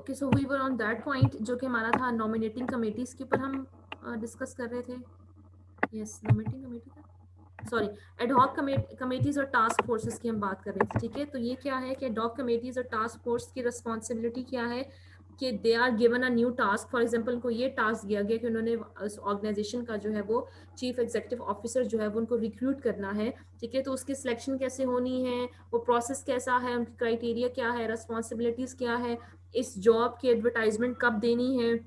Okay, so we were on that point जो कि हमारा था नॉमिनेटिंग कमेटीज के ऊपर हम डिस्कस कर रहे थे. यस, नॉमिनेटिंग कमेटी का, सॉरी, एडहॉक कमेटीज और टास्क फोर्सेस की हम बात कर रहे थे. ठीक है, तो ये क्या है कि एडहॉक कमेटीज और टास्क फोर्स की रिस्पॉन्सिबिलिटी क्या है कि they are given a new task. For example उनको ये टास्क दिया गया कि उन्होंने उस ऑर्गेनाइजेशन का जो है वो चीफ एग्जीक्यूटिव ऑफिसर जो है वो उनको रिक्रूट करना है. ठीक है, तो उसकी सिलेक्शन कैसे होनी है, वो प्रोसेस कैसा है, उनकी क्राइटेरिया क्या है, रिस्पॉन्सिबिलिटीज क्या है, इस जॉब की एडवर्टाइजमेंट कब देनी है,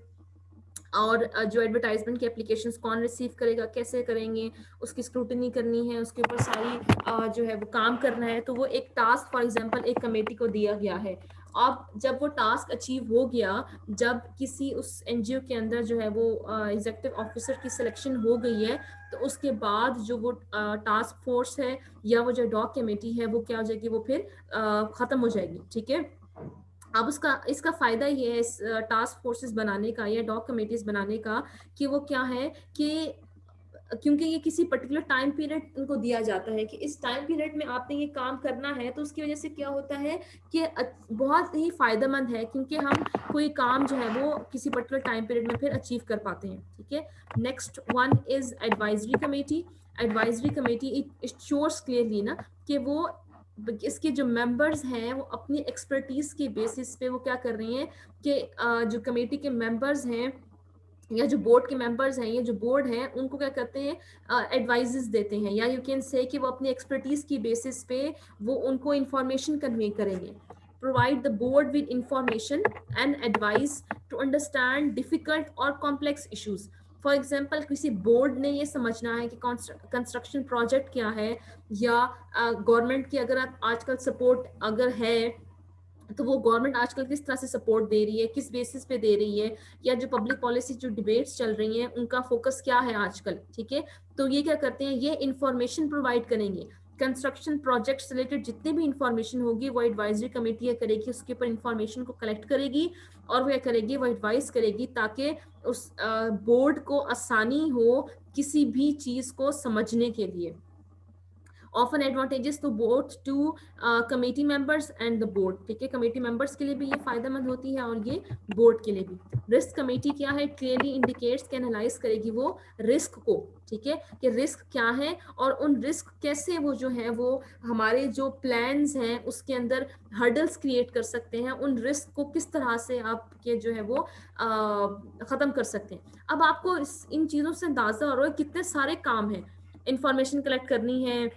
और जो एडवर्टाइजमेंट की एप्लीकेशंस कौन रिसीव करेगा, कैसे करेंगे, उसकी स्क्रूटनी करनी है, उसके ऊपर सारी जो है वो काम करना है. तो वो एक टास्क फॉर एग्जांपल एक कमेटी को दिया गया है. अब जब वो टास्क अचीव हो गया, जब किसी उस एनजीओ के अंदर जो है वो एग्जीक्यूटिव ऑफिसर की सिलेक्शन हो गई है, तो उसके बाद जो वो टास्क फोर्स है या वो जो डॉग कमेटी है वो क्या हो जाएगी, वो फिर खत्म हो जाएगी. ठीक है, अब उसका इसका फायदा ये है इस टास्क फोर्सेस बनाने का या डॉग कमेटीज बनाने का कि वो क्या है कि क्योंकि ये किसी पर्टिकुलर टाइम पीरियड उनको दिया जाता है कि इस टाइम पीरियड में आपने ये काम करना है, तो उसकी वजह से क्या होता है कि बहुत ही फायदेमंद है क्योंकि हम कोई काम जो है वो किसी पर्टिकुलर टाइम पीरियड में फिर अचीव कर पाते हैं. ठीक है, next one is advisory committee. Advisory committee it shores clearly ना कि वो इसके जो मेंबर्स हैं वो अपनी एक्सपर्टीज के बेसिस पे वो क्या कर रहे हैं कि जो कमेटी के मेंबर्स हैं या जो बोर्ड के मेंबर्स हैं, ये जो बोर्ड है उनको क्या करते हैं, एडवाइजेस देते हैं, या यू कैन से कि वो अपनी एक्सपर्टीज की बेसिस पे वो उनको इंफॉर्मेशन कन्वे करेंगे. Provide the board with information and advice to understand difficult और कॉम्प्लेक्स इश्यूज. फॉर एग्जाम्पल किसी बोर्ड ने ये समझना है कि कंस्ट्रक्शन प्रोजेक्ट क्या है, या गवर्नमेंट की अगर आप आजकल सपोर्ट अगर है तो वो गवर्नमेंट आजकल किस तरह से सपोर्ट दे रही है, किस बेसिस पे दे रही है, या जो पब्लिक पॉलिसी जो डिबेट्स चल रही हैं उनका फोकस क्या है आजकल. ठीक है, तो ये क्या करते हैं, ये इंफॉर्मेशन प्रोवाइड करेंगे. कंस्ट्रक्शन प्रोजेक्ट्स रिलेटेड जितनी भी इंफॉर्मेशन होगी वो एडवाइजरी कमेटी करेगी, उसके ऊपर इंफॉर्मेशन को कलेक्ट करेगी और वो क्या करेगी, वो एडवाइस करेगी ताकि उस बोर्ड को आसानी हो किसी भी चीज को समझने के लिए. Often advantages to both to committee members and the board. ठीक है, कमेटी मेंबर्स के लिए भी ये फायदेमंद होती है और ये बोर्ड के लिए भी. रिस्क कमेटी क्या है, क्लियरली इंडिकेट्स के एनालाइज करेगी वो रिस्क को. ठीक है, कि रिस्क क्या है और उन रिस्क कैसे वो जो है वो हमारे जो प्लान्स हैं उसके अंदर हर्डल्स क्रिएट कर सकते हैं, उन रिस्क को किस तरह से आपके जो है वो खत्म कर सकते हैं. अब आपको इन चीजों से अंदाजा हो रहा है कितने सारे काम हैं. इंफॉर्मेशन कलेक्ट करनी है,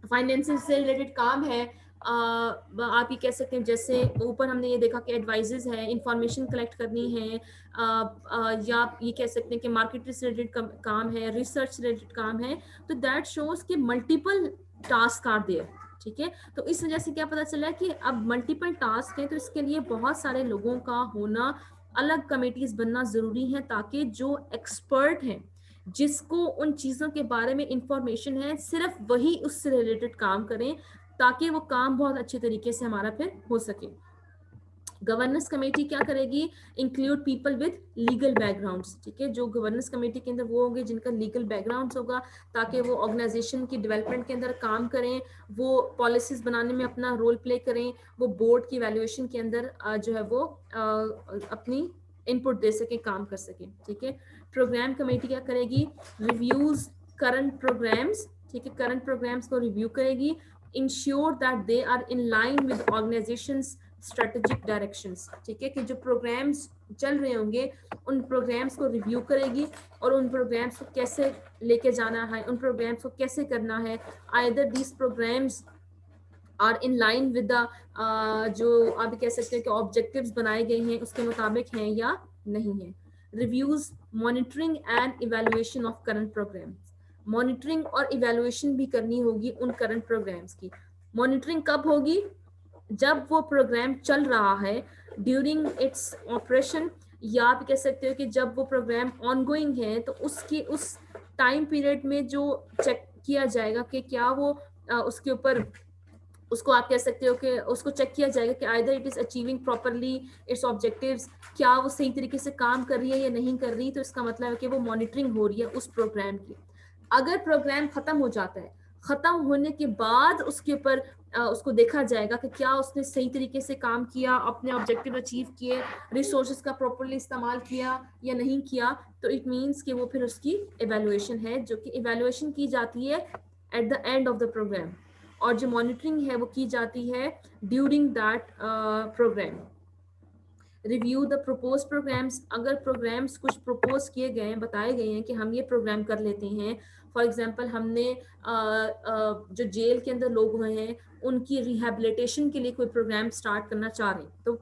फाइनेंसिंग से रिलेटेड काम है, आप ये कह सकते हैं जैसे ऊपर हमने ये देखा कि एडवाइजेज है, इंफॉर्मेशन कलेक्ट करनी है, या आप ये कह सकते हैं कि मार्केट से रिलेटेड काम है, रिसर्च से रिलेटेड काम है. तो दैट शोज कि मल्टीपल टास्क आर देयर. ठीक है, तो इस वजह से क्या पता चला कि अब मल्टीपल टास्क है तो इसके लिए बहुत सारे लोगों का होना, अलग कमेटीज बनना जरूरी है ताकि जो एक्सपर्ट हैं, जिसको उन चीजों के बारे में इंफॉर्मेशन है, सिर्फ वही उससे रिलेटेड काम करें ताकि वो काम बहुत अच्छे तरीके से हमारा फिर हो सके. गवर्नेंस कमेटी क्या करेगी, include people with legal backgrounds. ठीक है, जो गवर्नेंस कमेटी के अंदर वो होंगे जिनका लीगल बैकग्राउंड्स होगा ताकि वो ऑर्गेनाइजेशन की डेवलपमेंट के अंदर काम करें, वो पॉलिसीज बनाने में अपना रोल प्ले करें, वो बोर्ड की वैल्यूएशन के अंदर जो है वो अपनी इनपुट दे सके, काम कर सके. ठीक है, प्रोग्राम कमेटी क्या करेगी, रिव्यूज करंट प्रोग्राम्स. ठीक है, करंट प्रोग्राम्स को रिव्यू करेगी, ensure that they are in line with organization's strategic directions. ठीक है, कि जो प्रोग्राम्स चल रहे होंगे उन प्रोग्राम्स को रिव्यू करेगी और उन प्रोग्राम्स को कैसे लेके जाना है, उन प्रोग्राम्स को कैसे करना है, either these programs are in line with the जो आप कह सकते हैं कि ऑब्जेक्टिव्स बनाए गए हैं उसके मुताबिक हैं या नहीं है. Reviews, monitoring and evaluation of current programs. Monitoring और इवेल्युएशन भी करनी होगी उन करंट प्रोग्राम्स की. मॉनिटरिंग कब होगी, जब वो प्रोग्राम चल रहा है, ड्यूरिंग इट्स ऑपरेशन, या आप कह सकते हो कि जब वो प्रोग्राम ऑनगोइंग है तो उसकी उस टाइम पीरियड में जो चेक किया जाएगा कि क्या वो उसके ऊपर उसको आप कह सकते हो कि उसको चेक किया जाएगा कि either it is achieving properly it's objectives, क्या वो सही तरीके से काम कर रही है या नहीं कर रही. तो इसका मतलब है कि वो मॉनिटरिंग हो रही है उस प्रोग्राम की. अगर प्रोग्राम खत्म हो जाता है, खत्म होने के बाद उसके ऊपर उसको देखा जाएगा कि क्या उसने सही तरीके से काम किया, अपने ऑब्जेक्टिव अचीव किए, रिसोर्सेज का प्रॉपरली इस्तेमाल किया या नहीं किया, तो इट मीन्स कि वो फिर उसकी इवेलुएशन है, जो कि इवेलुएशन की जाती है at the end of the program, और जो मॉनिटरिंग है वो की जाती है during that program. Review the propose programs, अगर प्रोग्राम्स कुछ प्रपोज किए गए हैं, बताए गए हैं कि हम ये प्रोग्राम कर लेते हैं, फॉर एग्जांपल हमने जो जेल के अंदर लोग हुए हैं उनकी रिहेबिलिटेशन के लिए कोई प्रोग्राम स्टार्ट करना चाह रहे हैं, तो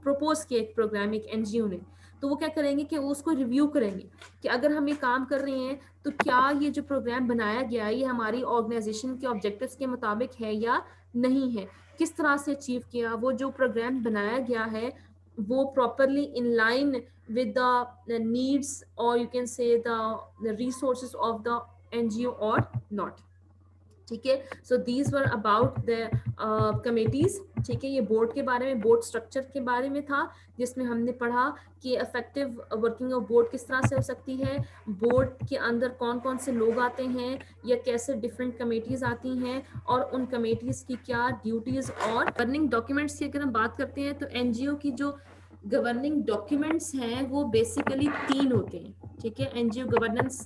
प्रपोज किया एक प्रोग्राम एक एनजीओ ने, तो वो क्या करेंगे कि वो उसको रिव्यू करेंगे कि अगर हम ये काम कर रहे हैं तो क्या ये जो प्रोग्राम बनाया गया है ये हमारी ऑर्गेनाइजेशन के ऑब्जेक्टिव्स के मुताबिक है या नहीं है, किस तरह से अचीव किया, वो जो प्रोग्राम बनाया गया है वो properly in line with the needs, or you can say the resources of the NGO or not। ठीक है, so these were about the committees. ठीक है, ये बोर्ड के बारे में, बोर्ड स्ट्रक्चर के बारे में था, जिसमें हमने पढ़ा कि इफेक्टिव वर्किंग ऑफ बोर्ड किस तरह से हो सकती है, बोर्ड के अंदर कौन कौन से लोग आते हैं या कैसे डिफरेंट कमेटीज आती हैं, और उन कमेटीज की क्या ड्यूटीज। और गवर्निंग डॉक्यूमेंट्स की अगर हम बात करते हैं तो एनजीओ की जो गवर्निंग डॉक्यूमेंट्स हैं वो बेसिकली 3 होते हैं। ठीक है, एनजीओ गवर्नेंस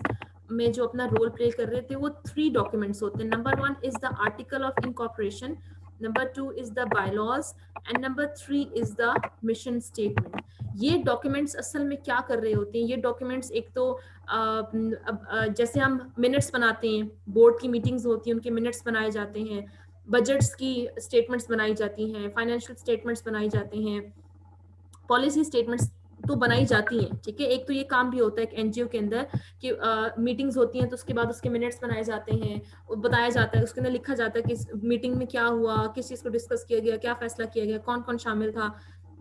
में जो अपना रोल प्ले कर रहे थे वो 3 डॉक्यूमेंट्स होते हैं। Number 1 is the article of incorporation, number 2 is the bylaws, and number 3 is the mission statement. ये डॉक्यूमेंट्स असल में क्या कर रहे होते हैं, ये डॉक्यूमेंट्स एक तो जैसे हम मिनट्स बनाते हैं, बोर्ड की मीटिंग्स होती हैं उनके मिनट्स बनाए जाते हैं, बजट्स की स्टेटमेंट्स बनाई जाती हैं, फाइनेंशियल स्टेटमेंट्स बनाई जाते हैं, पॉलिसी स्टेटमेंट्स तो बनाई जाती हैं। ठीक है, एक तो ये काम भी होता है एक एनजीओ के अंदर कि मीटिंग्स होती हैं तो उसके बाद उसके मिनट्स बनाए जाते हैं, बताया जाता है, उसके अंदर लिखा जाता है कि मीटिंग में क्या हुआ, किस चीज़ को डिस्कस किया गया, क्या फैसला किया गया, कौन कौन शामिल था,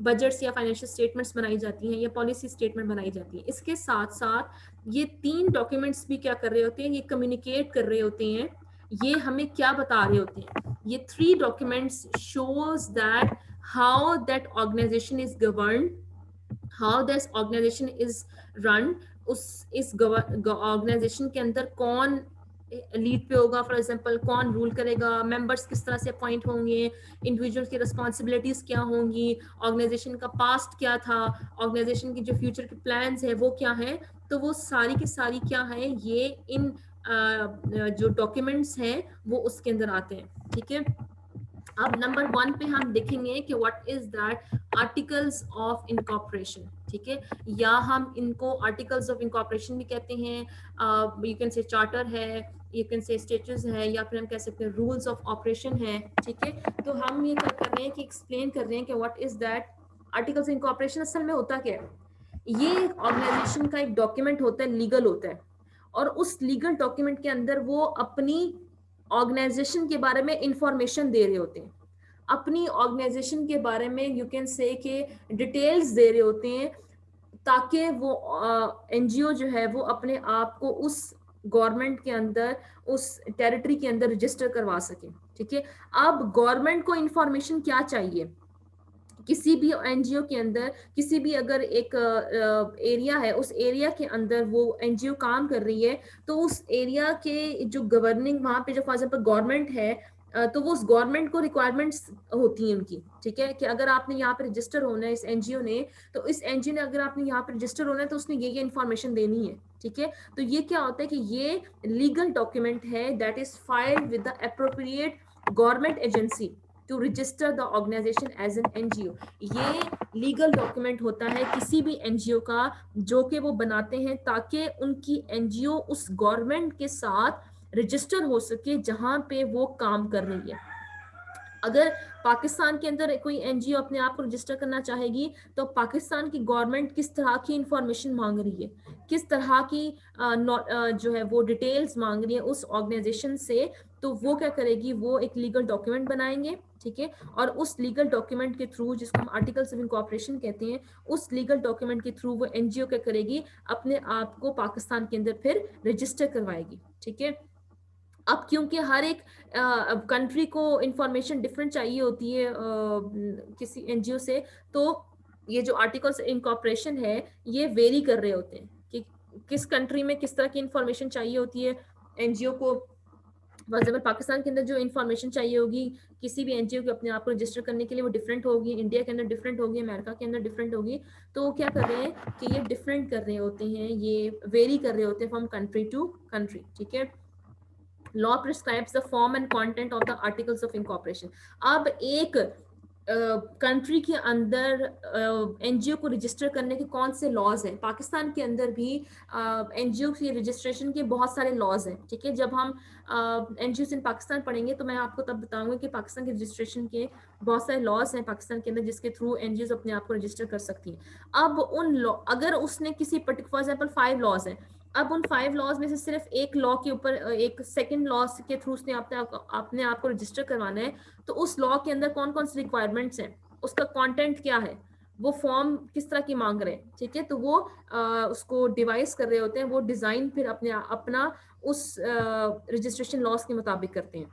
बजट्स या फाइनेंशियल स्टेटमेंट्स बनाई जाती हैं या पॉलिसी स्टेटमेंट बनाई जाती है। इसके साथ साथ ये 3 डॉक्यूमेंट्स भी क्या कर रहे होते हैं, ये कम्युनिकेट कर रहे होते हैं, ये हमें क्या बता रहे होते हैं। ये 3 documents shows that how that organization is governed, how this organization is run, उस इस ऑर्गेनाइजेशन के अंदर कौन लीड पे होगा, फॉर एग्जांपल कौन रूल करेगा, मेंबर्स किस तरह से अपॉइंट होंगे, इंडिविजुअल्स की रिस्पॉन्सिबिलिटीज क्या होंगी, ऑर्गेनाइजेशन का पास्ट क्या था, ऑर्गेनाइजेशन की जो फ्यूचर के प्लान्स है वो क्या है, तो वो सारी की सारी क्या है, ये इन जो डॉक्यूमेंट्स हैं वो उसके अंदर आते हैं। ठीक है, अब नंबर 1 पे हम देखेंगे कि what is that articles of incorporation. ठीक है, या हम इनको आर्टिकल्स ऑफ इनकॉर्पोरेशन भी कहते हैं, यू कैन से चार्टर है, यू कैन से स्टेटस है, या फिर हम कह सकते हैं रूल्स ऑफ ऑपरेशन है। ठीक है, तो हम ये कर रहे हैं कि एक्सप्लेन कर रहे हैं कि what is that articles of incorporation असल में होता क्या है। ये ऑर्गेनाइजेशन का एक डॉक्यूमेंट होता है, लीगल होता है, और उस लीगल डॉक्यूमेंट के अंदर वो अपनी ऑर्गेनाइजेशन के बारे में इंफॉर्मेशन दे रहे होते हैं, अपनी ऑर्गेनाइजेशन के बारे में यू कैन से के डिटेल्स दे रहे होते हैं, ताकि वो एनजीओ जो है वो अपने आप को उस गवर्नमेंट के अंदर, उस टेरिटरी के अंदर रजिस्टर करवा सके। ठीक है, अब गवर्नमेंट को इंफॉर्मेशन क्या चाहिए, किसी भी एनजीओ के अंदर, किसी भी अगर एक एरिया है, उस एरिया के अंदर वो एनजीओ काम कर रही है, तो उस एरिया के जो गवर्निंग वहाँ पे जो फॉर एग्जांपल गवर्नमेंट है, तो वो उस गवर्नमेंट को रिक्वायरमेंट्स होती हैं उनकी। ठीक है, कि अगर आपने यहाँ पे रजिस्टर होना है इस एनजीओ ने, तो इस एनजीओ ने अगर आपने यहाँ पे रजिस्टर होना है तो उसने ये इन्फॉर्मेशन देनी है। ठीक है, तो ये क्या होता है कि ये लीगल डॉक्यूमेंट है that is filed with the appropriate government agency to register the organization as an NGO. ये लीगल डॉक्यूमेंट होता है किसी भी एनजीओ का, जो कि वो बनाते हैं ताकि उनकी एनजीओ उस गवर्नमेंट के साथ रजिस्टर हो सके जहां पे वो काम कर रही है। अगर पाकिस्तान के अंदर कोई एनजीओ अपने आप को रजिस्टर करना चाहेगी, तो पाकिस्तान की गवर्नमेंट किस तरह की इंफॉर्मेशन मांग रही है, किस तरह की जो है वो डिटेल्स मांग रही है उस ऑर्गेनाइजेशन से, तो वो क्या करेगी, वो एक लीगल डॉक्यूमेंट बनाएंगे। ठीक है, और उस लीगल डॉक्यूमेंट के थ्रू, जिसको हम आर्टिकल्स ऑफ इनकॉर्पोरेशन कहते हैं, उस लीगल डॉक्यूमेंट के थ्रू वो एनजीओ क्या करेगी, अपने आप को पाकिस्तान के अंदर फिर रजिस्टर करवाएगी। ठीक है, अब क्योंकि हर एक कंट्री को इंफॉर्मेशन डिफरेंट चाहिए होती है किसी एनजीओ से, तो ये जो आर्टिकल्स इनकॉर्पोरेशन है ये वेरी कर रहे होते हैं कि किस कंट्री में किस तरह की इंफॉर्मेशन चाहिए होती है एनजीओ को, फॉर एग्जाम्पल पाकिस्तान के अंदर जो इन्फॉर्मेशन चाहिए होगी किसी भी एनजीओ को अपने आप को रजिस्टर करने के लिए वो डिफरेंट होगी, इंडिया के अंदर डिफरेंट होगी, अमेरिका के अंदर डिफरेंट होगी। तो क्या कर रहे हैं कि ये डिफरेंट कर रहे होते हैं, ये वेरी कर रहे होते हैं फ्रॉम कंट्री टू कंट्री, ठीक है। Law prescribes the form and content of the articles of incorporation. अब एक कंट्री के अंदर एनजीओ को रजिस्टर करने के कौन से लॉज हैं। पाकिस्तान के अंदर भी एनजीओ की रजिस्ट्रेशन के बहुत सारे लॉज हैं, ठीक है। जब हम एनजीओ इन पाकिस्तान पढ़ेंगे तो मैं आपको तब बताऊंगी कि पाकिस्तान के रजिस्ट्रेशन के बहुत सारे लॉज हैं पाकिस्तान के अंदर जिसके थ्रू एनजीओ अपने आप को रजिस्टर कर सकती हैं। अब उन लॉ, अगर उसने किसी पर्टिकुलर, फॉर एग्जाम्पल 5 लॉज हैं, अब उन 5 लॉज में से सिर्फ एक लॉ के ऊपर, एक सेकंड लॉ के थ्रू उसने अपने आप को रजिस्टर करवाना है, तो उस लॉ के अंदर कौन कौन सी रिक्वायरमेंट्स हैं, उसका कंटेंट क्या है, वो फॉर्म किस तरह की मांग रहे हैं, ठीक है। तो वो उसको डिवाइस कर रहे होते हैं, वो डिजाइन फिर अपना उस रजिस्ट्रेशन लॉज के मुताबिक करते हैं।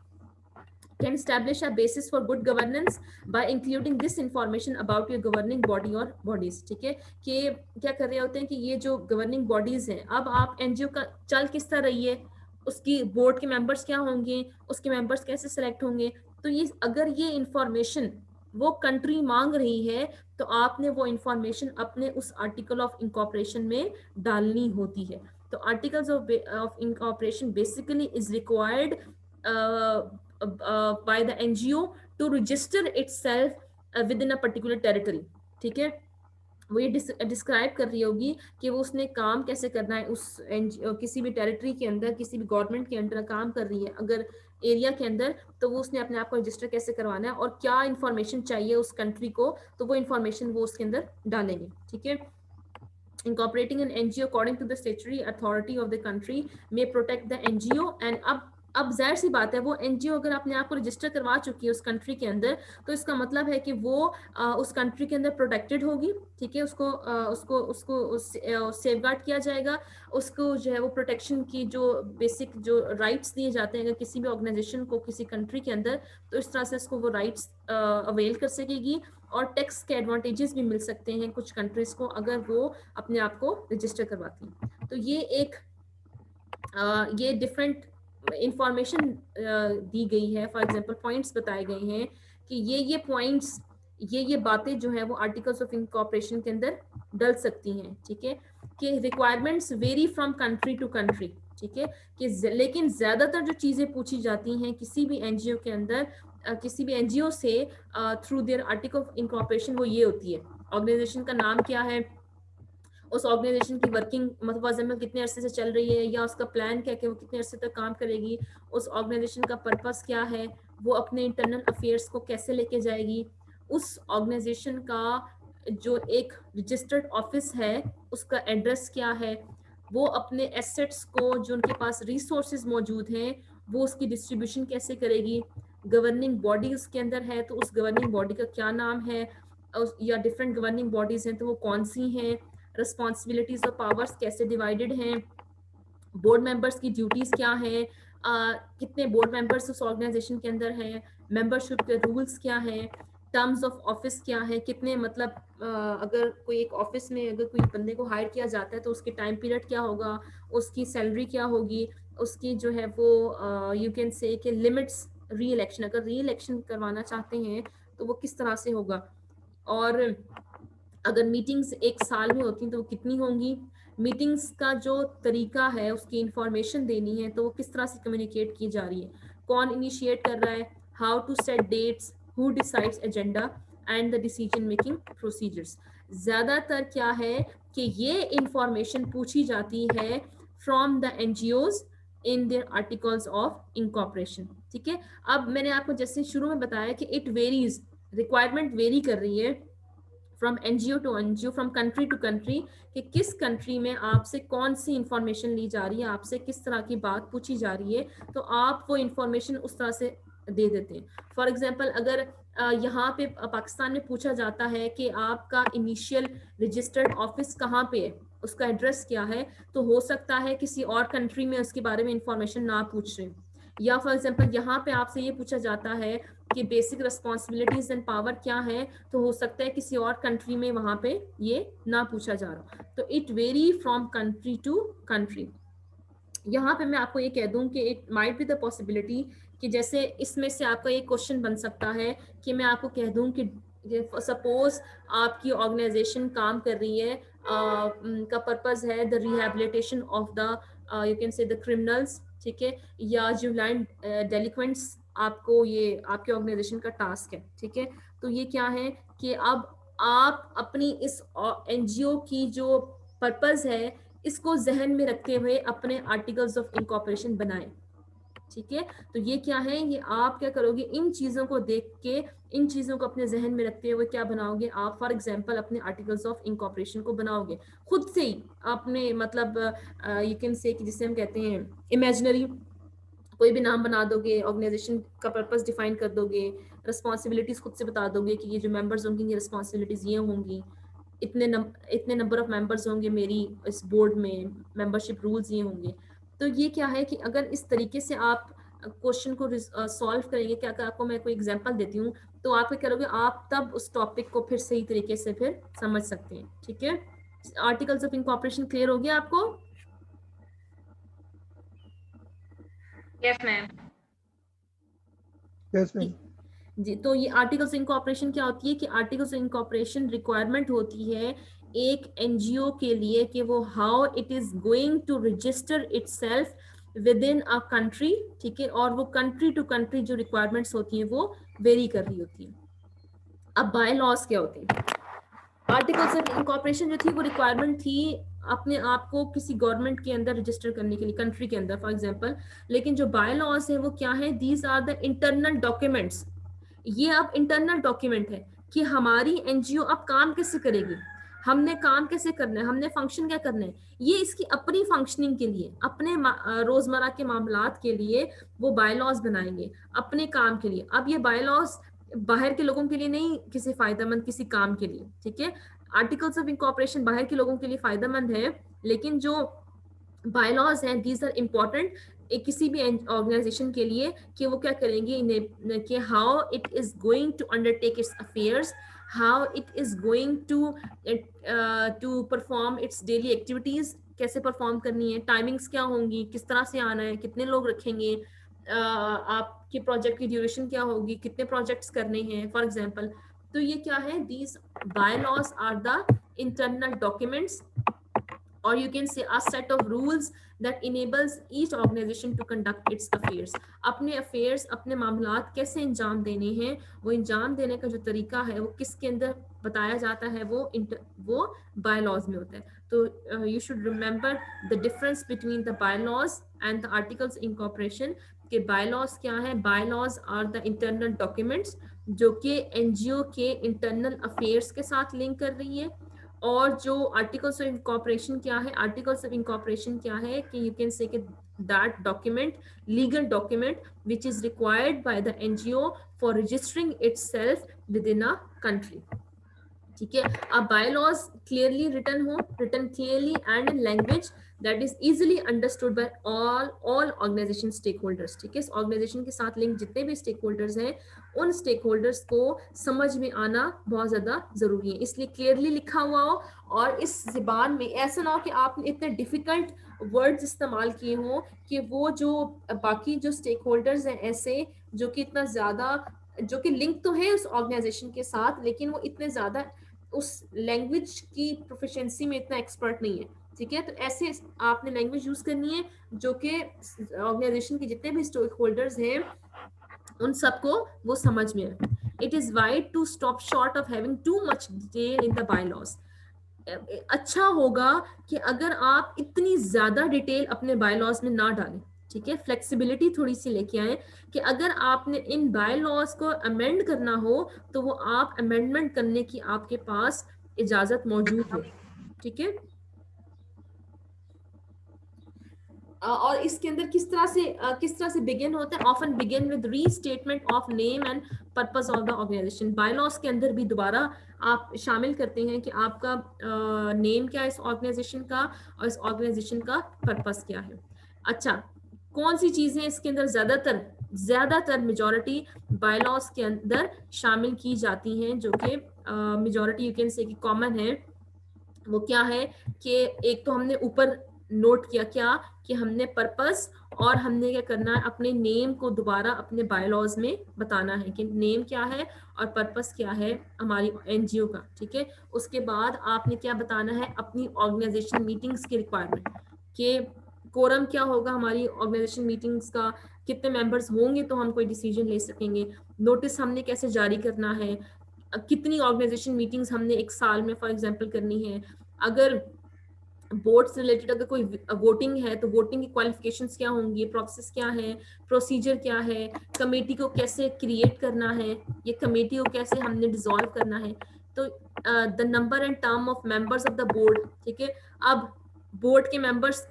Can establish a basis for good governance by including this information about your governing body or bodies, ठीक है। कि क्या कर रहे होते हैं कि ये जो गवर्निंग बॉडीज हैं, अब आप एनजीओ का चल किस तरह रही है, उसकी बोर्ड के मेंबर्स क्या होंगे, उसके मेंबर्स कैसे सेलेक्ट होंगे, तो ये अगर ये इंफॉर्मेशन वो कंट्री मांग रही है तो आपने वो इंफॉर्मेशन अपने उस आर्टिकल ऑफ इनकॉर्पोरेशन में डालनी होती है। तो articles of incorporation basically is required by the NGO to register itself within a particular territory, ठीक है। वो ये डिस्क्राइब कर रही होगी कि वो उसने काम कैसे करना है उस किसी भी टेरिटरी के अंदर, किसी भी गवर्नमेंट के अंदर काम कर रही है अगर एरिया के अंदर, तो वो उसने अपने आप को रजिस्टर कैसे करवाना है और क्या इंफॉर्मेशन चाहिए उस कंट्री को, तो वो इंफॉर्मेशन वो उसके अंदर डालेंगे, ठीक है। Incorporating an NGO according to the statutory authority of the country may protect the NGO and अब जाहिर सी बात है वो एनजीओ अगर अपने आप को रजिस्टर करवा चुकी है उस कंट्री के अंदर, तो इसका मतलब है कि वो उस कंट्री के अंदर प्रोटेक्टेड होगी, ठीक है। उसको सेफगार्ड किया जाएगा, उसको जो है वो प्रोटेक्शन की जो बेसिक जो राइट्स दिए जाते हैं अगर किसी भी ऑर्गेनाइजेशन को किसी कंट्री के अंदर, तो इस तरह से उसको वो राइट्स अवेल कर सकेगी और टैक्स के एडवांटेजेस भी मिल सकते हैं कुछ कंट्रीज को अगर वो अपने आप को रजिस्टर करवाती हैं। तो ये एक ये डिफरेंट इंफॉर्मेशन दी गई है, फॉर एग्जांपल पॉइंट्स बताए गए हैं कि ये पॉइंट्स, ये बातें जो है वो आर्टिकल्स ऑफ इनकॉर्पोरेशन के अंदर डल सकती हैं, ठीक है। कि requirements vary from country to country, ठीक है। कि लेकिन ज्यादातर जो चीजें पूछी जाती हैं किसी भी एनजीओ के अंदर, किसी भी एनजीओ से through their article of incorporation, वो ये होती है ऑर्गेनाइजेशन का नाम क्या है, उस ऑर्गेनाइजेशन की वर्किंग मतलब कितने अरसे से चल रही है या उसका प्लान क्या है कि वो कितने अरसे तक काम करेगी, उस ऑर्गेनाइजेशन का पर्पस क्या है, वो अपने इंटरनल अफेयर्स को कैसे लेके जाएगी, उस ऑर्गेनाइजेशन का जो एक रजिस्टर्ड ऑफिस है उसका एड्रेस क्या है, वो अपने एसेट्स को जो उनके पास रिसोर्सेज मौजूद हैं वो उसकी डिस्ट्रीब्यूशन कैसे करेगी, गवर्निंग बॉडी उसके अंदर है तो उस गवर्निंग बॉडी का क्या नाम है, या डिफरेंट गवर्निंग बॉडीज हैं तो वो कौन सी हैं, रिस्पॉन्सिबिलिटीज और पावर्स कैसे डिवाइडेड हैं, बोर्ड मेंबर्स की ड्यूटीज क्या हैं, कितने बोर्ड मेंबर्स उस ऑर्गेनाइजेशन के अंदर हैं, मेंबरशिप के रूल्स क्या हैं, टर्म्स ऑफ ऑफिस क्या है, कितने मतलब अगर कोई एक ऑफिस में अगर कोई बंदे को हायर किया जाता है तो उसके टाइम पीरियड क्या होगा, उसकी सैलरी क्या होगी, उसकी जो है वो यू कैन से कि लिमिट्स, री इलेक्शन अगर री इलेक्शन करवाना चाहते हैं तो वो किस तरह से होगा, और अगर मीटिंग्स एक साल में होती हैं तो वो कितनी होंगी, मीटिंग्स का जो तरीका है उसकी इंफॉर्मेशन देनी है तो वो किस तरह से कम्युनिकेट की जा रही है, कौन इनिशिएट कर रहा है, how to set dates, who decides agenda and the decision making procedures. ज्यादातर क्या है कि ये इंफॉर्मेशन पूछी जाती है from the NGOs in their articles of incorporation, ठीक है। अब मैंने आपको जैसे शुरू में बताया कि इट वेरीज, रिक्वायरमेंट वेरी कर रही है from NGO to NGO, from country to country, कि किस कंट्री में आपसे कौन सी इंफॉर्मेशन ली जा रही है, आपसे किस तरह की बात पूछी जा रही है, तो आप वो इंफॉर्मेशन उस तरह से दे देते हैं। फॉर एग्जांपल अगर यहाँ पे पाकिस्तान में पूछा जाता है कि आपका इनिशियल रजिस्टर्ड ऑफिस कहाँ पे है, उसका एड्रेस क्या है, तो हो सकता है किसी और कंट्री में उसके बारे में इंफॉर्मेशन ना पूछ रहे, या फॉर एग्जांपल यहाँ पे आपसे ये पूछा जाता है कि बेसिक रिस्पॉन्सिबिलिटीज एंड पावर क्या है, तो हो सकता है किसी और कंट्री में वहां पे ये ना पूछा जा रहा, तो it vary from country to country. यहाँ पे मैं आपको ये कह दूं कि it might be the possibility कि जैसे इसमें से आपका एक क्वेश्चन बन सकता है कि मैं आपको कह दूं कि सपोज आपकी ऑर्गेनाइजेशन काम कर रही है का पर्पस है the rehabilitation of the you can से द क्रिमिनल्स, ठीक है, या जुवेनाइल डेलिक्वेंट्स, आपको ये आपके ऑर्गेनाइजेशन का टास्क है, ठीक है। तो ये क्या है कि अब आप अपनी इस एनजीओ की जो पर्पस है इसको जहन में रखते हुए अपने आर्टिकल्स ऑफ इनकॉर्पोरेशन बनाएं, ठीक है। तो ये क्या है, ये आप क्या करोगे, इन चीजों को देख के, इन चीजों को अपने जहन में रखते हुए क्या बनाओगे आप, फॉर एग्जांपल अपने आर्टिकल्स ऑफ इनकॉर्पोरेशन को बनाओगे खुद से ही, आपने मतलब यू कैन से कि जिसे हम कहते हैं इमेजिनरी कोई भी नाम बना दोगे, ऑर्गेनाइजेशन का पर्पस डिफाइन कर दोगे, रिस्पॉन्सिबिलिटीज खुद से बता दोगे कि ये जो मेंबर्स होंगी ये रिस्पॉन्सिबिलिटीज ये होंगी, इतने नंबर ऑफ मेंबर्स होंगे मेरी इस बोर्ड में, मेंबरशिप रूल्स ये होंगे। तो ये क्या है कि अगर इस तरीके से आप क्वेश्चन को सॉल्व करेंगे, क्या आपको मैं कोई एग्जांपल देती हूँ, तो आप क्या करोगे, आप तब उस टॉपिक को फिर सही तरीके से फिर समझ सकते हैं, ठीक है। आर्टिकल्स ऑफ इनकॉर्पोरेशन क्लियर हो गया आपको? Yes ma'am. Yes ma'am. जी, तो ये आर्टिकल्स इनकॉर्पोरेशन क्या होती है कि आर्टिकल्स इनकॉर्पोरेशन रिक्वायरमेंट होती है एक एनजीओ के लिए कि वो how it is going to register itself within a country, ठीक है, और वो कंट्री टू कंट्री जो रिक्वायरमेंट्स होती हैं वो वेरी कर रही होती है। अब बाय लॉज क्या होती है, आर्टिकल्स ऑफ इनकॉर्पोरेशन जो थी वो रिक्वायरमेंट थी अपने आप को किसी गवर्नमेंट के अंदर रजिस्टर करने के लिए, कंट्री के अंदर फॉर एग्जांपल, लेकिन जो बाय लॉज है वो क्या है, these are the internal documents. ये अब इंटरनल डॉक्यूमेंट है कि हमारी एनजीओ अब काम कैसे करेगी, हमने काम कैसे करना है, हमने फंक्शन क्या करना है, ये इसकी अपनी फंक्शनिंग के लिए, अपने रोजमर्रा के मामलात के लिए वो बायलॉज बनाएंगे अपने काम के लिए। अब ये बायलॉज बाहर के लोगों के लिए नहीं, किसी फायदेमंद किसी काम के लिए, ठीक है। आर्टिकल्स ऑफ इनकॉर्पोरेशन बाहर के लोगों के लिए फायदेमंद है, लेकिन जो बायलॉज हैं दीज आर इम्पोर्टेंट किसी भी ऑर्गेनाइजेशन के लिए कि वो क्या करेंगे, कि how it is going to undertake its affairs, how it is going to perform its daily activities, कैसे परफॉर्म करनी है, टाइमिंग्स क्या होंगी, किस तरह से आना है, कितने लोग रखेंगे, आपके प्रोजेक्ट की ड्यूरेशन क्या होगी, कितने प्रोजेक्ट्स करने हैं फॉर एग्जांपल। तो ये क्या है, these bylaws are the internal documents, or you can say a set of rules that enables each organization to conduct its affairs। अपने affairs, अपने मामलात कैसे अंजाम देने हैं, वो अंजाम देने का जो तरीका है वो किसके अंदर बताया जाता है, वो bylaws में होता है। तो you should remember the difference between the bylaws and the articles of incorporation कि bylaws क्या है, bylaws are the internal documents जो कि एनजीओ के इंटरनल अफेयर्स के साथ लिंक कर रही है, और जो आर्टिकल्स ऑफ इनकॉर्पोरेशन क्या है, आर्टिकल्स ऑफ इनकॉर्पोरेशन क्या है कि यू कैन से कि that document, legal document which is required by the NGO for registering itself within a country, ठीक है। अब बायलॉज क्लियरली रिटन हो, written clearly and in language that is easily understood by all organisation stakeholders, ठीक है। इस organisation के साथ link जितने भी स्टेक होल्डर्स हैं उन स्टेक होल्डर्स को समझ में आना बहुत ज्यादा जरूरी है, इसलिए क्लियरली लिखा हुआ हो। और इस जुबान में ऐसा ना हो कि आपने इतने डिफिकल्ट वर्ड्स इस्तेमाल किए हों कि वो जो बाकी जो स्टेक होल्डर्स हैं ऐसे जो कि इतना ज्यादा, जो कि लिंक तो है उस ऑर्गेनाइजेशन के साथ, लेकिन वो इतने ज्यादा उस लैंग्वेज की प्रोफिशिएंसी में इतना एक्सपर्ट नहीं है, ठीक है। तो ऐसे आपने लैंग्वेज यूज करनी है जो कि ऑर्गेनाइजेशन के जितने भी स्टेक होल्डर्स हैं उन सबको वो समझ में आए। It is wide to stop short of having too much detail in the bylaws. अच्छा होगा कि अगर आप इतनी ज्यादा डिटेल अपने बायलॉज में ना डालें, ठीक है, फ्लेक्सिबिलिटी थोड़ी सी लेके आए कि अगर आपने इन बायलॉज को अमेंड करना हो तो वो आप अमेंडमेंट करने की आपके पास इजाजत मौजूद हो, ठीक है। और इसके अंदर किस तरह से बिगिन होता है, often begin with restatement of name and purpose of the organization. Bylaws के अंदर भी दोबारा आप शामिल करते हैं कि आपका नेम क्या है इस ऑर्गेनाइजेशन का और इस ऑर्गेनाइजेशन का पर्पस क्या है। अच्छा, कौन सी चीजें इसके अंदर ज्यादातर मेजॉरिटी बायलॉज के अंदर शामिल की जाती हैं जो कि मेजॉरिटी यू कैन से कि कॉमन है, वो क्या है कि एक तो हमने ऊपर नोट किया क्या कि हमने पर्पस और हमने क्या करना है, अपने नेम को दोबारा अपने बायलॉज में बताना है कि नेम क्या है और पर्पस क्या है हमारी एनजीओ का, ठीक है। उसके बाद आपने क्या बताना है, अपनी ऑर्गेनाइजेशन मीटिंग्स की रिक्वायरमेंट, कि कोरम क्या होगा हमारी ऑर्गेनाइजेशन मीटिंग्स का, कितने मेंबर्स होंगे तो हम कोई डिसीजन ले सकेंगे, नोटिस हमने कैसे जारी करना है, कितनी ऑर्गेनाइजेशन मीटिंग्स हमने एक साल में फॉर एग्जांपल करनी है, अगर बोर्ड से रिलेटेड अगर कोई वोटिंग है तो वोटिंग की क्वालिफिकेशंस क्या होंगी, प्रोसेस क्या है, प्रोसीजर क्या है, कमेटी को कैसे क्रिएट करना है, ये कमेटी को कैसे हमने डिसॉल्व करना है, तो the number and term of members of the board, ठीक है। अब बोर्ड के मेंबर्स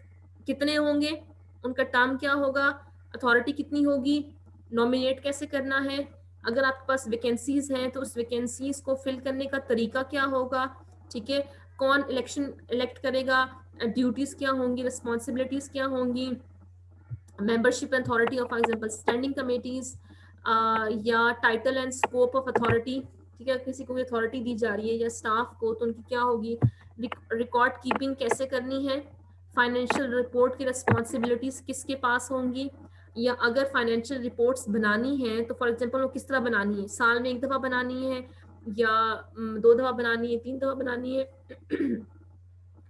कितने होंगे, उनका टर्म क्या होगा, अथॉरिटी कितनी होगी, नॉमिनेट कैसे करना है, अगर आपके पास वैकेंसीज हैं तो उस वैकेंसीज को फिल करने का तरीका क्या होगा, ठीक है, कौन इलेक्शन इलेक्ट करेगा, ड्यूटीज क्या होंगी, रिस्पॉन्सिबिलिटीज क्या होंगी, membership authority of for example standing committees, या title and scope of authority, ठीक है, किसी को अथॉरिटी दी जा रही है या स्टाफ को तो उनकी क्या होगी, रिकॉर्ड कीपिंग कैसे करनी है, फाइनेंशियल रिपोर्ट की रिस्पॉन्सिबिलिटीज किसके पास होंगी, या अगर फाइनेंशियल रिपोर्ट्स बनानी है तो फॉर एग्जांपल वो किस तरह बनानी है, साल में एक दफा बनानी है या 2 दफा बनानी है, 3 दफा बनानी है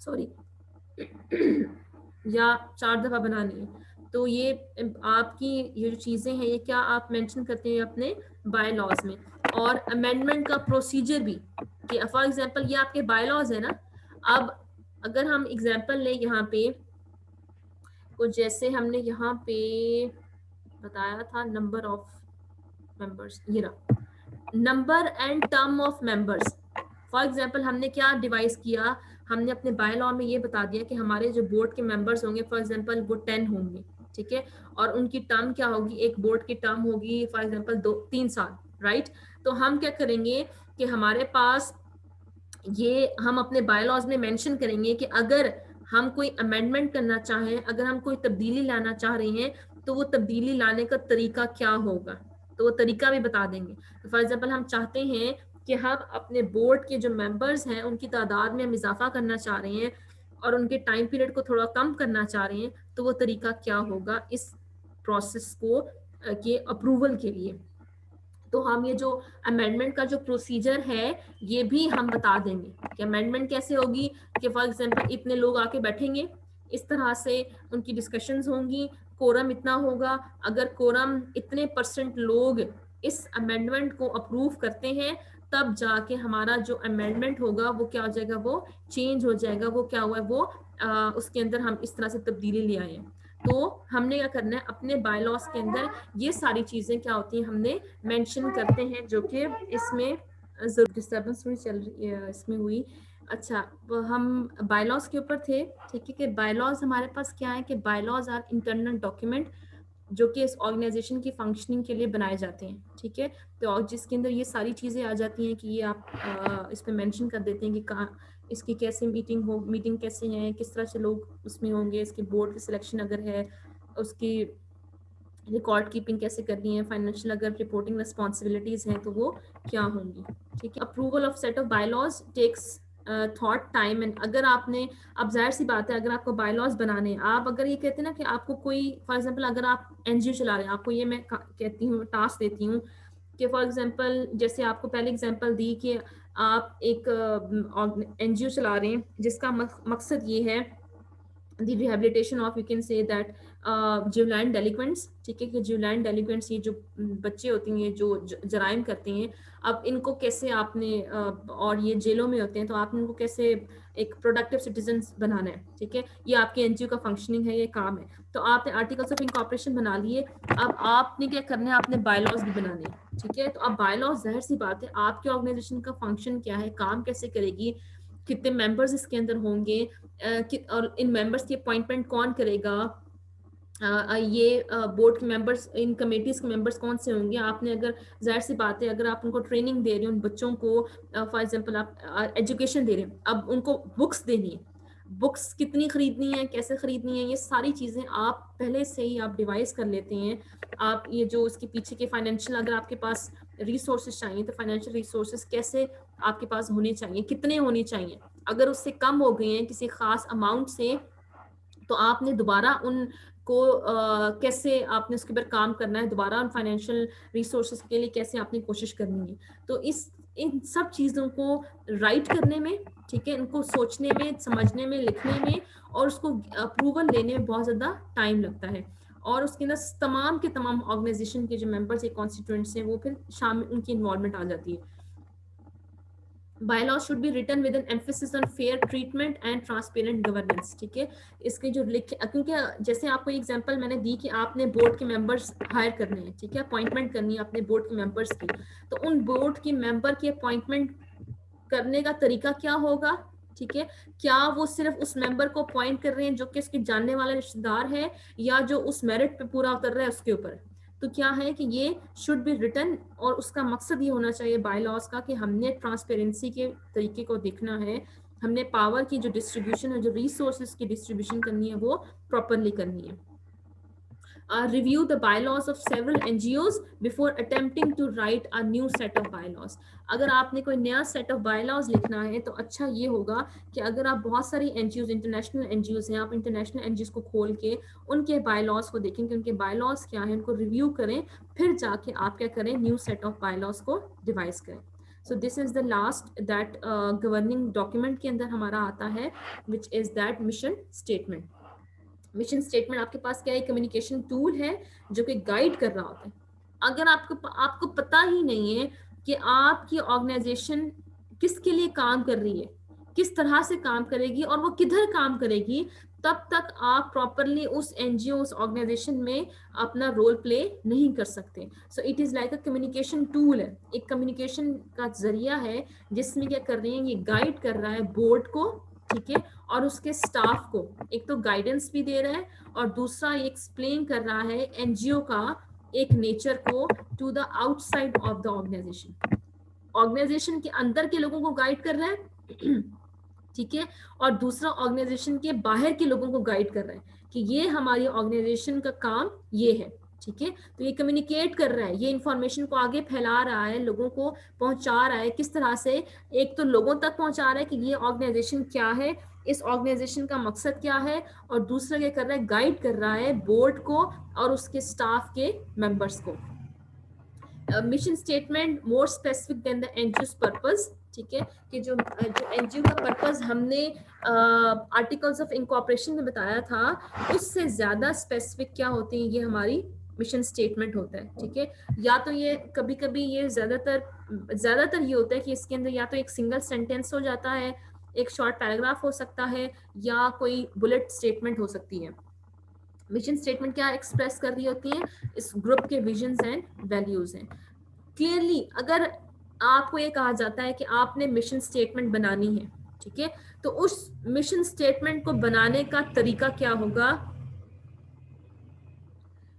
सॉरी या 4 दफा बनानी है, तो ये आपकी ये जो चीजें हैं ये क्या आप मेंशन करते हैं अपने बाय लॉज में। और अमेंडमेंट का प्रोसीजर भी, कि फॉर एग्जांपल ये आपके बाय लॉज है ना, अब अगर हम एग्जांपल ले यहाँ पे कुछ जैसे हमने यहाँ पे बताया था नंबर ऑफ मेंबर्स, ये रहा number and term of members, for example हमने क्या डिवाइस किया, हमने अपने बाय लॉ में ये बता दिया कि हमारे जो बोर्ड के मेंबर्स होंगे फॉर एग्जांपल वो 10 होंगे, ठीक है, और उनकी टर्म क्या होगी, एक बोर्ड की टर्म होगी फॉर एग्जांपल 2-3 साल, राइट। तो हम क्या करेंगे कि हमारे पास ये हम अपने बायलॉज में मेंशन करेंगे कि अगर हम कोई अमेंडमेंट करना चाहें, अगर हम कोई तब्दीली लाना चाह रहे हैं तो वो तब्दीली लाने का तरीका क्या होगा, तो वो तरीका भी बता देंगे। तो फॉर एग्जांपल हम चाहते हैं कि हम अपने बोर्ड के जो मेंबर्स हैं उनकी तादाद में हम इजाफा करना चाह रहे हैं और उनके टाइम पीरियड को थोड़ा कम करना चाह रहे हैं, तो वो तरीका क्या होगा इस प्रोसेस को के अप्रूवल के लिए। तो हम ये जो अमेंडमेंट का जो प्रोसीजर है ये भी हम बता देंगे कि अमेंडमेंट कैसे होगी, कि फॉर एग्जांपल इतने लोग आके बैठेंगे, इस तरह से उनकी डिस्कशंस होंगी, कोरम इतना होगा, अगर कोरम इतने % लोग इस अमेंडमेंट को अप्रूव करते हैं तब जाके हमारा जो अमेंडमेंट होगा वो क्या हो जाएगा, वो चेंज हो जाएगा, वो क्या हुआ है वो उसके अंदर हम इस तरह से तब्दीली ले आए हैं। तो हमने क्या करना है अपने बायलॉज के अंदर ये सारी चीजें क्या होती हैं हमने मेंशन करते हैं, जो कि इसमें जरूर डिस्टर्बेंस थोड़ी चल रही है इसमें हुई। अच्छा, हम बायलॉज के ऊपर थे, ठीक है, कि बायलॉज हमारे पास क्या है कि बायलॉज आर इंटरनल डॉक्यूमेंट जो कि इस ऑर्गेनाइजेशन की फंक्शनिंग के लिए बनाए जाते हैं, ठीक है। तो जिसके अंदर ये सारी चीज़ें आ जाती हैं कि ये आप इस पर मेंशन कर देते हैं कि कहाँ इसकी कैसे मीटिंग कैसे है, किस तरह से लोग उसमें होंगे, इसके बोर्ड की सिलेक्शन अगर है, उसकी रिकॉर्ड कीपिंग कैसे करनी है, फाइनेंशियल अगर रिपोर्टिंग रिस्पॉन्सिबिलिटीज हैं तो वो क्या होंगी, ठीक है। Approval of set of bylaws takes thought time, and अगर आपने, अब जाहिर सी बात है अगर आपको बायलॉज बनाने हैं, आप अगर ये कहते हैं ना कि आपको कोई फॉर एग्जांपल अगर आप एनजीओ चला रहे हैं, आपको ये मैं कहती हूँ टास्क देती हूँ कि फॉर एग्जांपल जैसे आपको पहले एग्जांपल दी कि आप एक एनजीओ चला रहे हैं जिसका मकसद ये है the rehabilitation of you can say that juvenile delinquents, ठीक है, कि juvenile delinquents ये जो बच्चे होते हैं जो जराइम करते हैं, अब इनको कैसे आपने और ये जेलों में होते हैं तो आपने इनको कैसे एक प्रोडक्टिव सिटीजन बनाना है, ठीक है, ये आपके एनजीओ का फंक्शनिंग है, ये काम है। तो आपने आर्टिकल्स ऑफ इनकॉर्पोरेशन बना लिए, अब आपने क्या करना है, आपने बायलॉज भी बनाने हैं, ठीक है। तो अब बायलॉज जाहिर सी बात है आपके ऑर्गेनाइजेशन का फंक्शन क्या है, काम कैसे करेगी, कितने मेंबर्स इसके अंदर होंगे, और इन मेंबर्स की अपॉइंटमेंट कौन करेगा, ये बोर्ड के मेंबर्स, इन कमेटीज के मेंबर्स कौन से होंगे, आपने अगर जाहिर सी बात है अगर आप उनको ट्रेनिंग दे रहे हो उन बच्चों को, फॉर एग्जांपल आप एजुकेशन दे रहे हैं, अब उनको बुक्स देनी है, बुक्स कितनी खरीदनी है, कैसे खरीदनी है, ये सारी चीज़ें आप पहले से ही आप डिवाइस कर लेते हैं। आप ये जो इसके पीछे के फाइनेंशियल अगर आपके पास रिसोर्सेज चाहिए तो फाइनेंशियल रिसोर्सेज कैसे आपके पास होने चाहिए, कितने होने चाहिए, अगर उससे कम हो गए हैं किसी खास अमाउंट से तो आपने दोबारा उनको कैसे आपने उसके ऊपर काम करना है, दोबारा उन फाइनेंशियल रिसोर्सेज के लिए कैसे आपने कोशिश करनी है। तो इन सब चीज़ों को राइट करने में, ठीक है, इनको सोचने में, समझने में, लिखने में और उसको अप्रूवल लेने में बहुत ज़्यादा टाइम लगता है। और उसके अंदर तमाम के तमाम ऑर्गेनाइजेशन के जो मेंबर्स है, कॉन्स्टिट्यूएंट्स हैं, वो फिर शामिल, उनकी इन्वॉल्वमेंट आ जाती है। bylaws should be written with an emphasis on fair treatment and transparent governance, ठीक है। इसके जो लिखे, क्योंकि जैसे आपको एग्जांपल मैंने दी कि आपने बोर्ड के मेंबर्स हायर करने हैं, ठीक है, अपॉइंटमेंट करनी है अपने बोर्ड के मेंबर्स की, तो उन बोर्ड के मेंबर की अपॉइंटमेंट करने का तरीका क्या होगा, ठीक है। क्या वो सिर्फ उस मेंबर को अपॉइंट कर रहे हैं जो कि उसके जानने वाला रिश्तेदार है, या जो उस मेरिट पे पूरा उतर रहा है उसके ऊपर। तो क्या है कि ये शुड बी रिटन, और उसका मकसद ये होना चाहिए बाय लॉज का कि हमने ट्रांसपेरेंसी के तरीके को देखना है, हमने पावर की जो डिस्ट्रीब्यूशन है, जो रिसोर्सेज की डिस्ट्रीब्यूशन करनी है, वो प्रॉपरली करनी है। Review the bylaws of several NGOs before attempting to write a new set of bylaws. अगर आपने कोई नया set of bylaws लिखना है तो अच्छा ये होगा कि अगर आप बहुत सारी NGOs, इंटरनेशनल NGOs हैं, आप इंटरनेशनल NGOs को खोल के उनके bylaws को देखें कि उनके bylaws क्या हैं, उनको रिव्यू करें, फिर जाके आप क्या करें, न्यू सेट ऑफ bylaws को डिवाइस करें। So this is the last that governing document के अंदर हमारा आता है, which is that mission statement. Mission statement आपके पास क्या है, कम्युनिकेशन टूल है जो कि गाइड कर रहा होता है। अगर आपको पता ही नहीं है कि आपकी ऑर्गेनाइजेशन किसके लिए काम कर रही है, किस तरह से काम करेगी और वो किधर काम करेगी, तब तक आप प्रॉपरली उस एनजीओ, उस ऑर्गेनाइजेशन में अपना रोल प्ले नहीं कर सकते। So it is like a communication tool है, एक कम्युनिकेशन का जरिया है जिसमें क्या कर रही है, ये गाइड कर रहा है बोर्ड को, ठीक है, और उसके स्टाफ को। एक तो गाइडेंस भी दे रहा है और दूसरा ये एक्सप्लेन कर रहा है एनजीओ का एक नेचर को to the outside of the organization. Organization के अंदर के लोगों को गाइड कर रहा है, ठीक है, और दूसरा ऑर्गेनाइजेशन के बाहर के लोगों को गाइड कर रहा है कि ये हमारी ऑर्गेनाइजेशन का काम ये है, ठीक है। तो ये कम्युनिकेट कर रहा है, ये इंफॉर्मेशन को आगे फैला रहा है, लोगों को पहुंचा रहा है। किस तरह से, एक तो लोगों तक पहुंचा रहा है कि ये ऑर्गेनाइजेशन क्या है, इस ऑर्गेनाइजेशन का मकसद क्या है, और दूसरा क्या कर रहा है, गाइड कर रहा है बोर्ड को और उसके स्टाफ के मेंबर्स को। Mission statement more specific than the NGO's purpose, ठीक है, कि जो एनजीओ का पर्पस हमने आर्टिकल्स ऑफ इंकॉर्पोरेशन में बताया था, उससे ज्यादा स्पेसिफिक क्या होते हैं, ये हमारी मिशन स्टेटमेंट होता है, ठीक है। या तो ये कभी कभी ये ज्यादातर ये होता है कि इसके अंदर या तो एक सिंगल सेंटेंस हो जाता है, एक शॉर्ट पैराग्राफ हो सकता है, या कोई बुलेट स्टेटमेंट हो सकती है। मिशन स्टेटमेंट क्या एक्सप्रेस कर रही होती है, इस ग्रुप के विजन्स एंड वैल्यूज हैं। क्लियरली अगर आपको ये कहा जाता है कि आपने मिशन स्टेटमेंट बनानी है, ठीक है, तो उस मिशन स्टेटमेंट को बनाने का तरीका क्या होगा,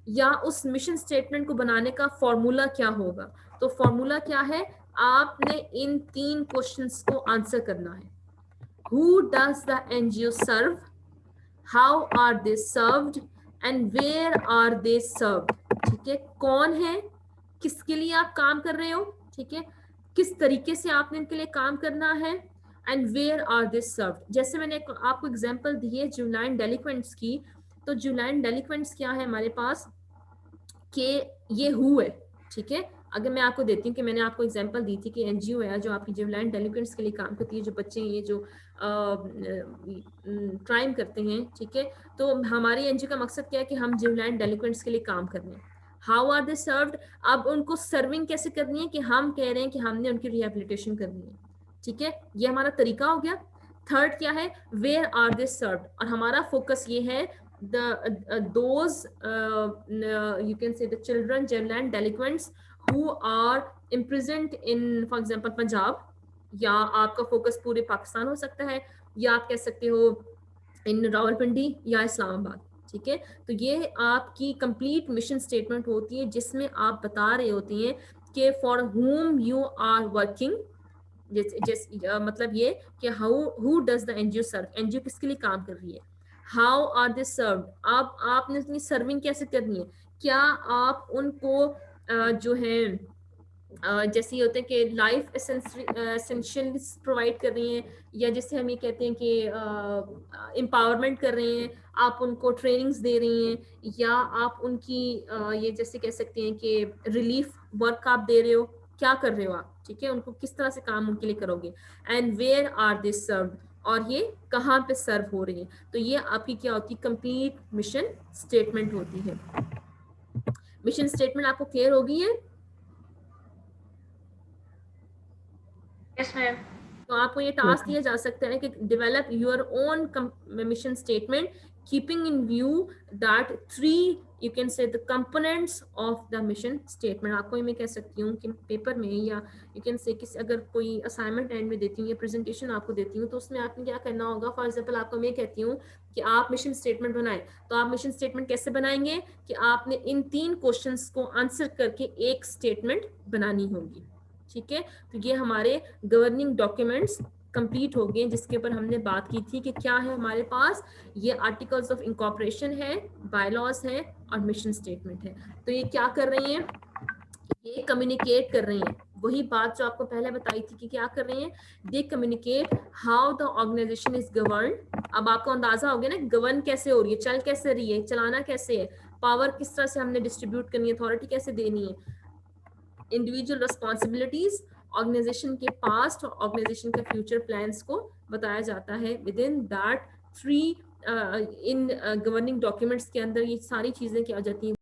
या उस मिशन स्टेटमेंट को बनाने का फॉर्मूला क्या होगा। तो फॉर्मूला क्या है, आपने इन 3 क्वेश्चंस को आंसर करना है। Who does the NGO serve, how are they served, and where are they served, ठीक है। कौन है, किसके लिए आप काम कर रहे हो, ठीक है, किस तरीके से आपने इनके लिए काम करना है, and where are they served. जैसे मैंने आपको एग्जांपल दी है जुवेनाइल डेलिक्वेंट्स की, तो जुवेनाइल डेलिक्वेंट्स क्या है हमारे पास, कि ये हु है, ठीक है। अगर मैं आपको देती हूँ कि मैंने आपको एग्जांपल दी थी कि एनजीओ है जो आपकी जुवेनाइल डेलिक्वेंट्स के लिए काम करती है, जो बच्चे ये जो क्राइम करते हैं, ठीक है। तो हमारी एनजीओ का मकसद क्या है कि हम जुवेनाइल डेलिक्वेंट्स के लिए काम कर रहे हैं। हाउ आर दे सर्व्ड, अब उनको सर्विंग कैसे करनी है, कि हम कह रहे हैं कि हमने उनकी रिहेबिलिटेशन करनी है, ठीक है, ये हमारा तरीका हो गया। थर्ड क्या है, वेयर आर दे सर्व्ड, और हमारा फोकस ये है those you can say the children juvenile delinquents who are imprisoned in for example Punjab, या आपका फोकस पूरे पाकिस्तान हो सकता है, या आप कह सकते हो इन रावलपिंडी या इस्लामाबाद, ठीक है। तो ये आपकी कंप्लीट मिशन स्टेटमेंट होती है जिसमें आप बता रहे होती हैं कि for whom you are working, मतलब ये कि who does the NGO serve, NGO किसके लिए काम कर रही है। हाउ आर दे सर्व्ड, आपने अपनी सर्विंग कैसे करनी है, क्या आप उनको जो है जैसे ये होते हैं कि लाइफ एसेंशियल्स प्रोवाइड कर रही हैं, या जैसे हम ये कहते हैं कि एम्पावरमेंट कर रही हैं, आप उनको ट्रेनिंग्स दे रही हैं, या आप उनकी ये जैसे कह सकते हैं कि रिलीफ वर्क आप दे रहे हो, क्या कर रहे हो आप, ठीक है, उनको किस तरह से काम उनके लिए करोगे, and where are they served, और ये कहाँ पे सर्व हो रही है। तो ये आपकी क्या होती है, कंप्लीट मिशन स्टेटमेंट होती है। मिशन स्टेटमेंट आपको क्लियर होगी है? Yes, ma'am. तो आपको ये टास्क दिया जा सकता है कि develop your own mission statement keeping in view that 3 you can से the components of the mission statement. आपको ये मैं कह सकती हूँ कि पेपर में, या यू कैन से किसी अगर कोई असाइनमेंट एंड में देती हूँ या प्रेजेंटेशन आपको देती हूँ, तो उसमें आपने क्या करना होगा। फॉर एग्जाम्पल आपको मैं कहती हूँ कि आप मिशन स्टेटमेंट बनाएं, तो आप मिशन स्टेटमेंट कैसे बनाएंगे कि आपने इन 3 क्वेश्चंस को आंसर करके एक स्टेटमेंट बनानी होगी, ठीक है। तो ये हमारे गवर्निंग डॉक्यूमेंट्स कंप्लीट हो गए, जिसके ऊपर हमने बात की थी कि क्या है हमारे पास, ये आर्टिकल्स ऑफ इंकॉर्पोरेशन है, बायलॉज है और मिशन स्टेटमेंट है। तो ये क्या कर रही हैं, ये कम्युनिकेट कर रही हैं वही बात जो आपको पहले बताई थी कि क्या कर रही हैं, they communicate how the organization is govern. अब आपको अंदाजा हो गया ना गवर्न कैसे हो रही है, चल कैसे रही है, चलाना कैसे है, पावर किस तरह से हमने डिस्ट्रीब्यूट करनी है, अथॉरिटी कैसे देनी है, इंडिविजुअल रिस्पॉन्सिबिलिटीज, ऑर्गेनाइजेशन के पास्ट और ऑर्गेनाइजेशन के फ्यूचर प्लान्स को बताया जाता है with in that 3 in governing documents के अंदर ये सारी चीजें क्या हो जाती हैं।